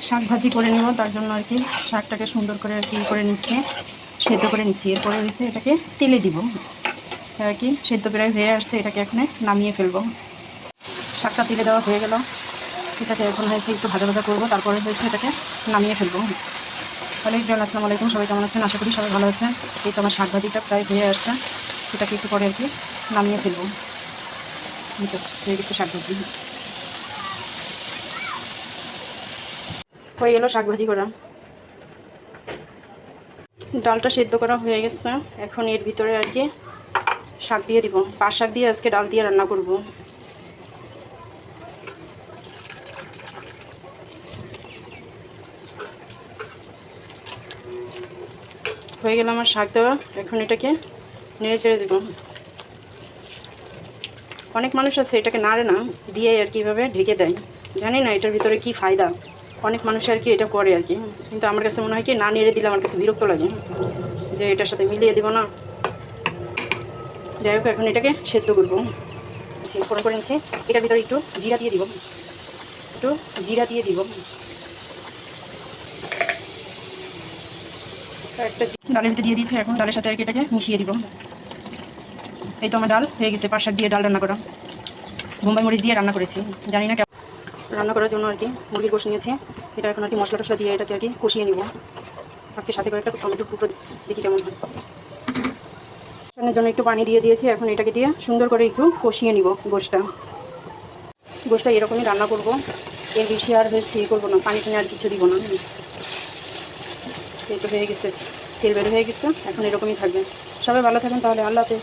শাক ভাজি করে নেব, তার জন্য আর কি শাকটাকে সুন্দর করে আর কি করে নিচ্ছি, সেদ্ধ করে নিচ্ছি। এরপরে হচ্ছে এটাকে তেলে দিব আর কি। সেদ্ধ প্রায় হয়ে আসছে, এটাকে এখন নামিয়ে ফেলবো। শাকটা তেলে দেওয়া হয়ে গেল, এটাকে এখন হয়েছে একটু ভাজা ভাজা করবো, তারপরে হয়েছে এটাকে নামিয়ে ফেলবো। তাহলে আসসালামু আলাইকুম, সবাই কেমন আছেন? আশা করি সবাই ভালো আছেন। এই তো আমার শাক ভাজিটা প্রায় হয়ে আসছে, এটাকে একটু পরে আর কি নামিয়ে ফেলবো। এই তো হয়ে গেছে শাক ভাজি, হয়ে গেল শাক ভাজি করা। ডালটা সেদ্ধ করা হয়ে গেছে, এখন এর ভিতরে আর কি শাক দিয়ে দিব। পাট শাক দিয়ে আজকে ডাল দিয়ে রান্না করব। হয়ে গেল আমার শাক দেওয়া, এখন এটাকে নেড়ে চেড়ে দেব। অনেক মানুষ আছে এটাকে নাড়ে না, দিয়ে আর কিভাবে ঢেকে দেয়, জানি না এটার ভিতরে কি ফায়দা। অনেক মানুষ আর কি এটা করে আর কি, কিন্তু আমার কাছে মনে হয় কি না নেড়ে দিলে আমার কাছে বিরক্ত লাগে, যে এটার সাথে মিলিয়ে দিব না। যাই হোক, এখন এটাকে সেদ্ধ করবো। ফোড়ন করে নিচ্ছি, এটার ভিতরে একটু জিরা দিয়ে দিব, একটু জিরা দিয়ে দিব। একটা ডালের ভিতরে দিয়ে দিয়েছি, এখন ডালের সাথে আর কি এটাকে মিশিয়ে দিব। এই তো আমার ডাল হয়ে গেছে, পাট শাক দিয়ে ডাল রান্না করা, বোম্বাই মরিচ দিয়ে রান্না করেছি। জানি না কেমন রান্না করার জন্য আর কি মুরগির গোশ নিয়েছি, এটা এখন আর কি মশলা টশলা দিয়ে এটাকে আর কি কষিয়ে নিব। আজকে সাথে করে একটা টমেটো টুকরো দেখি কেমন হয়। কষানোর জন্য একটু পানি দিয়ে দিয়েছি, এখন এটাকে দিয়ে সুন্দর করে একটু কষিয়ে নিব। গোশটা এরকমই রান্না করব, এর বেশি আর হয়েছে করবো না, পানি টানি আর কিছু দিব না। এই তো হয়ে গেছে, তেল বের হয়ে গেছে, এখন এরকমই থাকবে। সবাই ভালো থাকেন তাহলে, আল্লাহ হাফেজ।